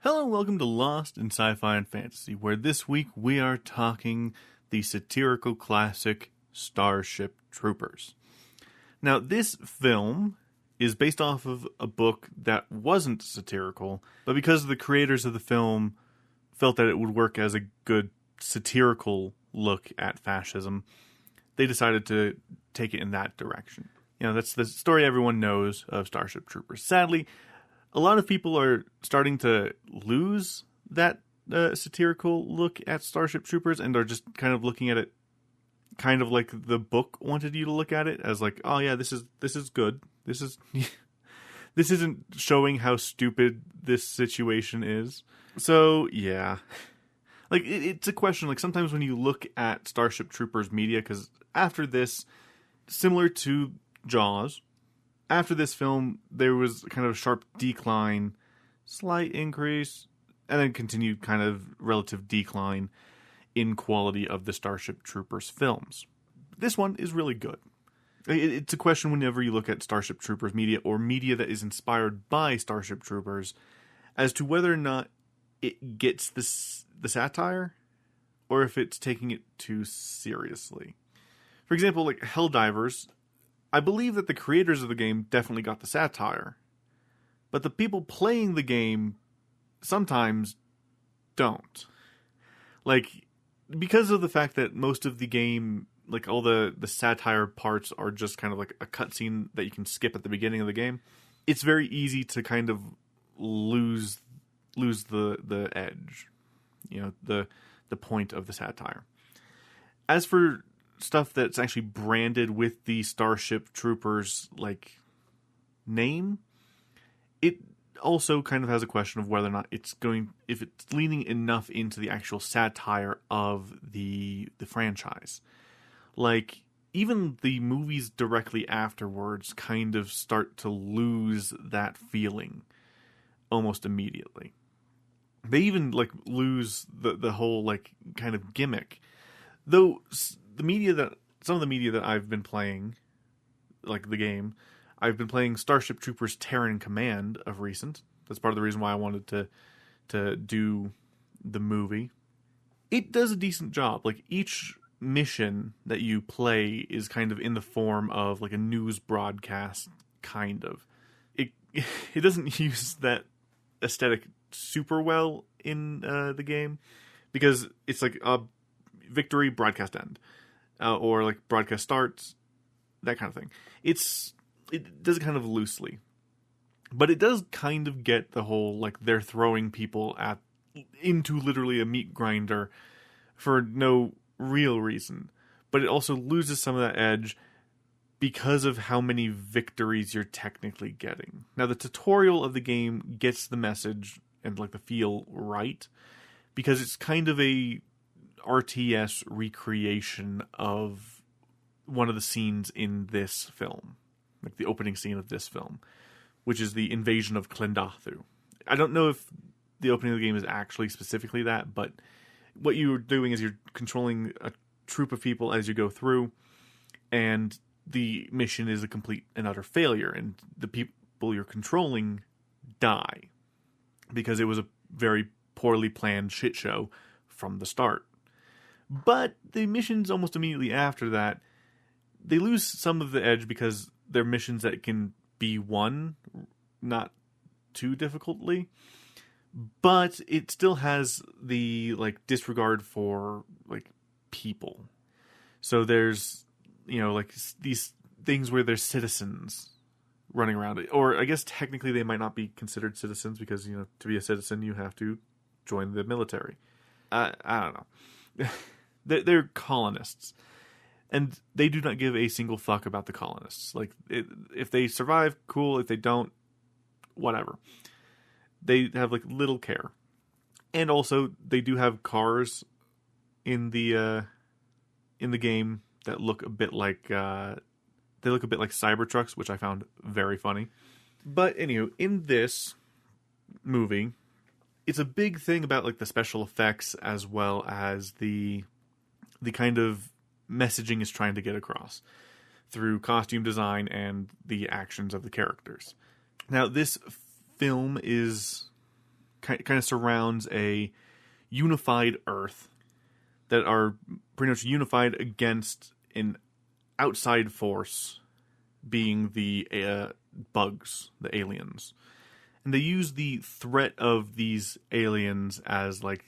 Hello and welcome to Lost in Sci-Fi and Fantasy, where this week we are talking the satirical classic Starship Troopers. Now, this film is based off of a book that wasn't satirical, but because the creators of the film felt that it would work as a good satirical look at fascism, they decided to take it in that direction. You know, that's the story everyone knows of Starship Troopers. Sadly, a lot of people are starting to lose that satirical look at Starship Troopers and are just kind of looking at it kind of like the book wanted you to look at it, as like, oh yeah, this is good. This isn't showing how stupid this situation is. So yeah, like it's a question. Like sometimes when you look at Starship Troopers media, because after this, similar to Jaws, after this film, there was kind of a sharp decline, slight increase, and then continued kind of relative decline in quality of the Starship Troopers films. This one is really good. It's a question whenever you look at Starship Troopers media, or media that is inspired by Starship Troopers, as to whether or not it gets the satire, or if it's taking it too seriously. For example, like Helldivers, I believe that the creators of the game definitely got the satire, but the people playing the game sometimes don't. Like, because of the fact that most of the game, like all the satire parts are just kind of like a cutscene that you can skip at the beginning of the game, it's very easy to kind of lose the edge, you know, the point of the satire. As for stuff that's actually branded with the Starship Troopers like name, it also kind of has a question of whether or not if it's leaning enough into the actual satire of the franchise. Like even the movies directly afterwards kind of start to lose that feeling almost immediately. They even like lose the whole like kind of gimmick, though. Some of the media that I've been playing, like the game, I've been playing Starship Troopers Terran Command of recent. That's part of the reason why I wanted to do the movie. It does a decent job. Like each mission that you play is kind of in the form of like a news broadcast, kind of. It doesn't use that aesthetic super well in the game, because it's like a victory, broadcast end. Or like broadcast starts, that kind of thing. It does it kind of loosely, but it does kind of get the whole like they're throwing people into literally a meat grinder for no real reason. But it also loses some of that edge because of how many victories you're technically getting. Now the tutorial of the game gets the message and like the feel right, because it's kind of a RTS recreation of one of the scenes in this film, like the opening scene of this film, which is the invasion of Klendathu. I don't know if the opening of the game is actually specifically that, but what you're doing is you're controlling a troop of people as you go through, and the mission is a complete and utter failure, and the people you're controlling die because it was a very poorly planned shit show from the start. But the missions almost immediately after that, they lose some of the edge because they're missions that can be won, not too difficultly. But it still has the like disregard for like people. So there's, you know, like these things where there's citizens running around. Or I guess technically they might not be considered citizens because, you know, to be a citizen you have to join the military. I don't know. They're colonists, and they do not give a single fuck about the colonists. Like, if they survive, cool. If they don't, whatever. They have like little care. And also, they do have cars in the game that look a bit like Cybertrucks, which I found very funny. But anywho, in this movie, it's a big thing about like the special effects as well as the kind of messaging is trying to get across through costume design and the actions of the characters. Now, this film is kind of surrounds a unified Earth that are pretty much unified against an outside force, being the bugs, the aliens. And they use the threat of these aliens as like,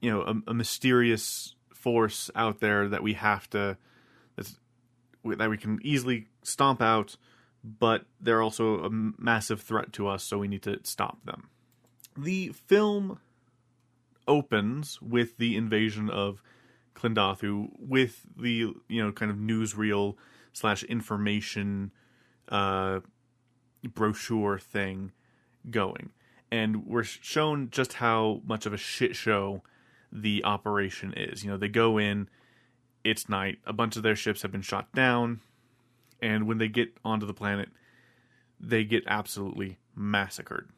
you know, a mysterious force out there that we have to, that we can easily stomp out, but they're also a massive threat to us, so we need to stop them. The film opens with the invasion of Klendathu, with the, you know, kind of newsreel / information brochure thing going. And we're shown just how much of a shit show the operation is. You know, they go in, it's night, a bunch of their ships have been shot down, and when they get onto the planet, they get absolutely massacred.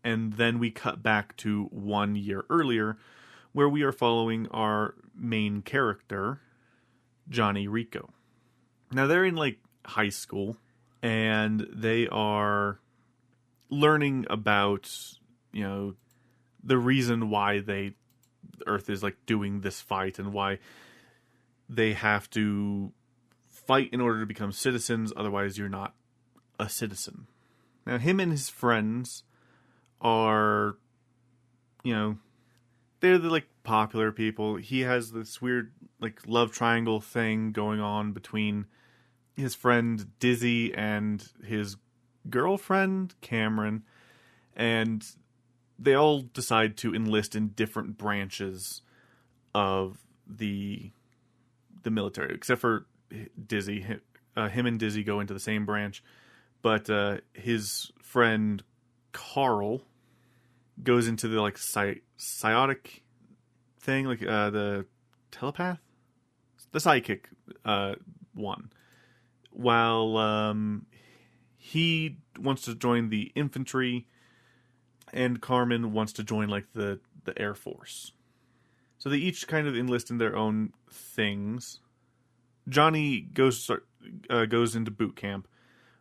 And then we cut back to 1 year earlier, where we are following our main character, Johnny Rico. Now, they're in, like, high school, and they are learning about, you know, the reason why Earth is, like, doing this fight, and why they have to fight in order to become citizens, otherwise you're not a citizen. Now, him and his friends are, you know, they're the, like, popular people. He has this weird, like, love triangle thing going on between his friend Dizzy and his girlfriend Cameron, and they all decide to enlist in different branches of the military, except for Dizzy. Him and Dizzy go into the same branch, but his friend Carl goes into the, like, psiotic thing, like the telepath, the psychic one, while he wants to join the infantry, and Carmen wants to join, like, the Air Force. So they each kind of enlist in their own things. Johnny goes into boot camp,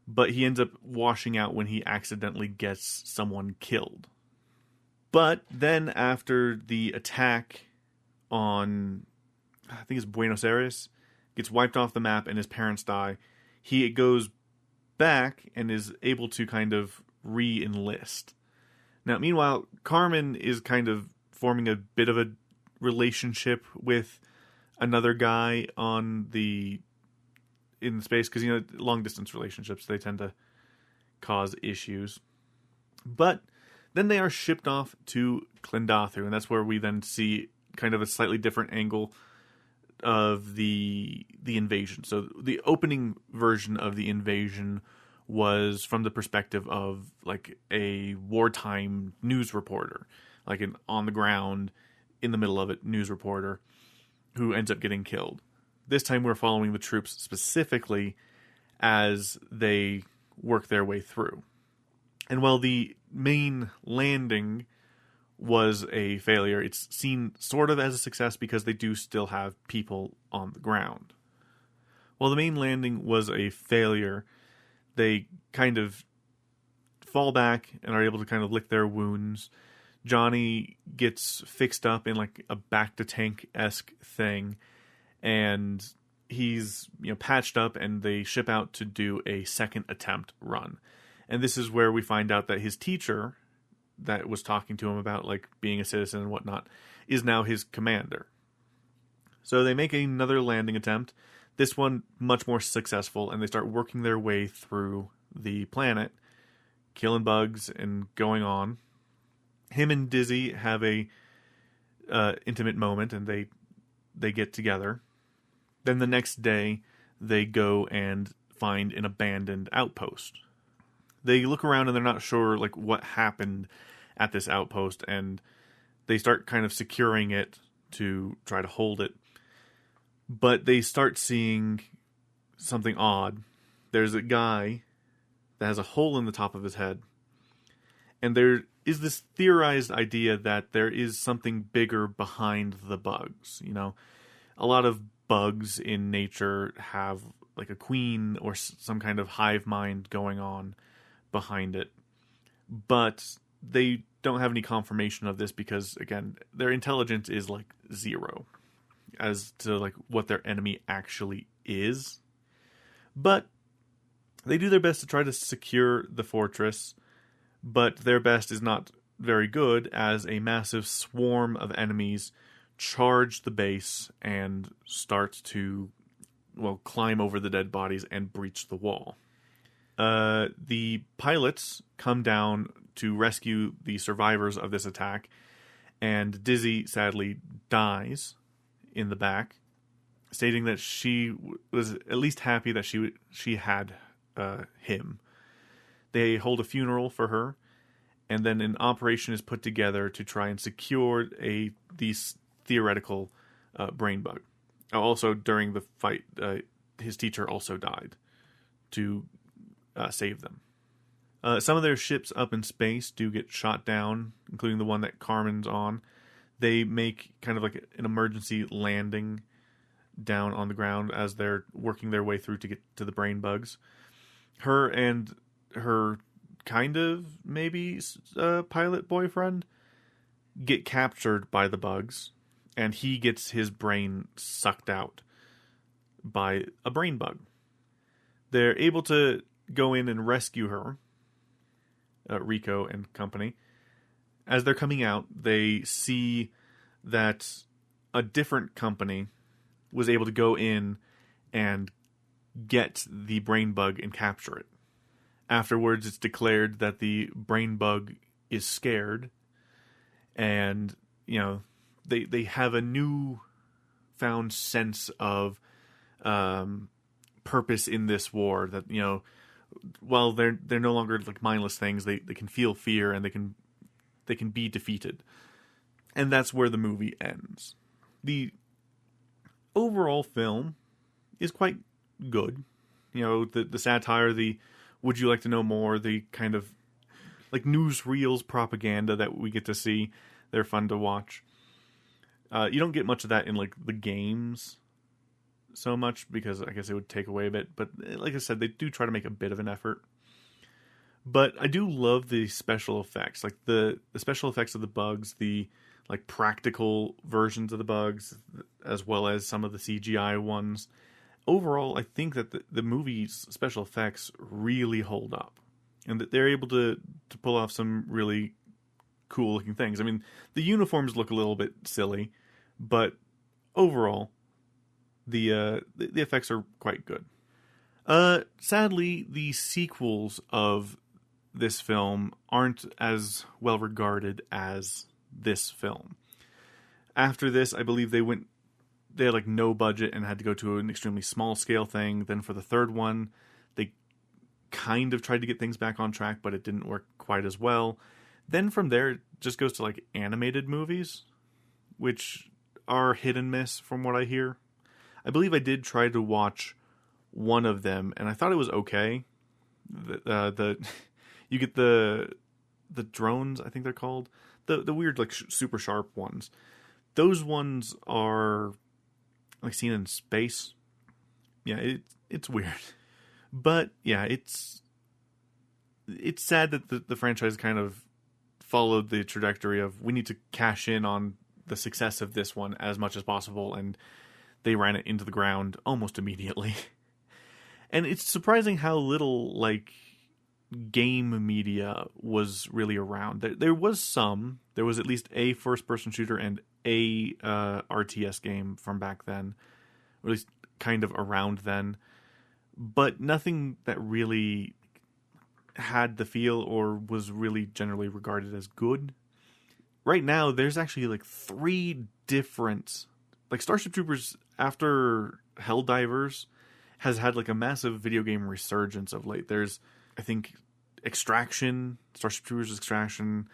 but he ends up washing out when he accidentally gets someone killed. But then after the attack on, I think it's Buenos Aires, gets wiped off the map and his parents die, he goes back and is able to kind of re-enlist. Now, meanwhile, Carmen is kind of forming a bit of a relationship with another guy in space, because, you know, long distance relationships, they tend to cause issues. But then they are shipped off to Klendathu, and that's where we then see kind of a slightly different angle of the invasion. So the opening version of the invasion was from the perspective of, like, a wartime news reporter, like an on the ground, in the middle of it, news reporter who ends up getting killed. This time we're following the troops specifically as they work their way through. And while the main landing was a failure, it's seen sort of as a success because they do still have people on the ground. While the main landing was a failure, they kind of fall back and are able to kind of lick their wounds. Johnny gets fixed up in, like, a back-to-tank-esque thing, and he's, you know, patched up, and they ship out to do a second attempt run. And this is where we find out that his teacher that was talking to him about, like, being a citizen and whatnot is now his commander. So they make another landing attempt, this one much more successful, and they start working their way through the planet, killing bugs and going on. Him and Dizzy have a intimate moment, and they get together. Then the next day, they go and find an abandoned outpost. They look around and they're not sure, like, what happened at this outpost, and they start kind of securing it to try to hold it. But they start seeing something odd. There's a guy that has a hole in the top of his head, and there is this theorized idea that there is something bigger behind the bugs. You know, a lot of bugs in nature have, like, a queen or some kind of hive mind going on behind it. But they don't have any confirmation of this because, again, their intelligence is like 0 as to like what their enemy actually is. But they do their best to try to secure the fortress, but their best is not very good as a massive swarm of enemies charge the base and start to, well, climb over the dead bodies and breach the wall. The pilots come down to rescue the survivors of this attack, and Dizzy sadly dies in the back, stating that she was at least happy that she had him. They hold a funeral for her, and then an operation is put together to try and secure these theoretical brain bug. Also, during the fight, his teacher also died to save them. Some of their ships up in space do get shot down, including the one that Carmen's on. They make kind of like an emergency landing down on the ground as they're working their way through to get to the brain bugs. Her and her kind of maybe pilot boyfriend get captured by the bugs, and he gets his brain sucked out by a brain bug. They're able to go in and rescue her, Rico and company. As they're coming out, they see that a different company was able to go in and get the brain bug and capture it. Afterwards, it's declared that the brain bug is scared, and they have a new found sense of purpose in this war. That while they're no longer like mindless things, they can feel fear and they can be defeated. And that's where the movie ends. The overall film is quite good. The satire, the would you like to know more, the kind of like newsreels propaganda that we get to see, they're fun to watch. You don't get much of that in like the games so much because I guess it would take away a bit. But like I said, they do try to make a bit of an effort. But I do love the special effects, like the special effects of the bugs, the like practical versions of the bugs, as well as some of the CGI ones. Overall, I think that the movie's special effects really hold up, and that they're able to pull off some really cool looking things. I mean, the uniforms look a little bit silly, but overall, the effects are quite good. Sadly, the sequels of this film aren't as well regarded as this film. After this, I believe they had like no budget and had to go to an extremely small scale thing. Then for the third one, they kind of tried to get things back on track, but it didn't work quite as well. Then from there, it just goes to like animated movies, which are hit and miss from what I hear. I believe I did try to watch one of them, and I thought it was okay. You get the drones, I think they're called, the weird like super sharp ones. Those ones are like seen in space. Yeah, it's weird, but yeah, it's sad that the franchise kind of followed the trajectory of we need to cash in on the success of this one as much as possible, and they ran it into the ground almost immediately. And it's surprising how little like game media was really around. There was at least a first-person shooter and a RTS game from back then, or at least kind of around then, but nothing that really had the feel or was really generally regarded as good. Right now, there's actually like 3 different, like Starship Troopers after Helldivers has had like a massive video game resurgence of late. There's, I think, Extraction, Starship Troopers Extraction,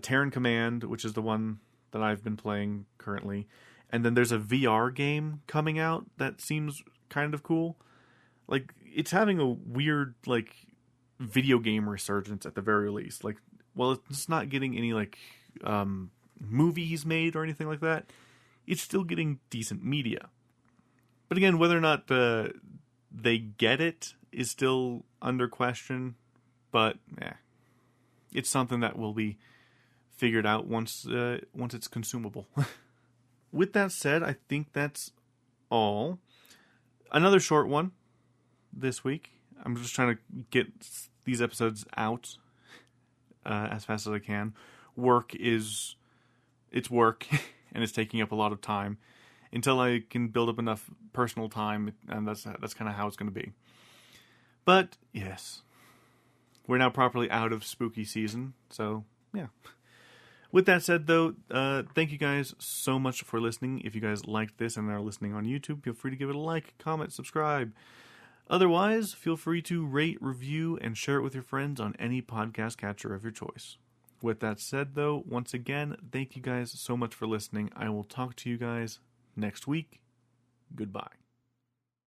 Terran Command, which is the one that I've been playing currently. And then there's a VR game coming out that seems kind of cool. Like, it's having a weird, like, video game resurgence at the very least. Like, well, it's not getting any, like, movies made or anything like that. It's still getting decent media. But again, whether or not they get it is still under question. But, it's something that will be figured out once it's consumable. With that said, I think that's all. Another short one this week. I'm just trying to get these episodes out as fast as I can. It's work, and it's taking up a lot of time until I can build up enough personal time, and that's kind of how it's going to be. But yes, we're now properly out of spooky season, so yeah. With that said, though, thank you guys so much for listening. If you guys liked this and are listening on YouTube, feel free to give it a like, comment, subscribe. Otherwise, feel free to rate, review, and share it with your friends on any podcast catcher of your choice. With that said, though, once again, thank you guys so much for listening. I will talk to you guys next week. Goodbye.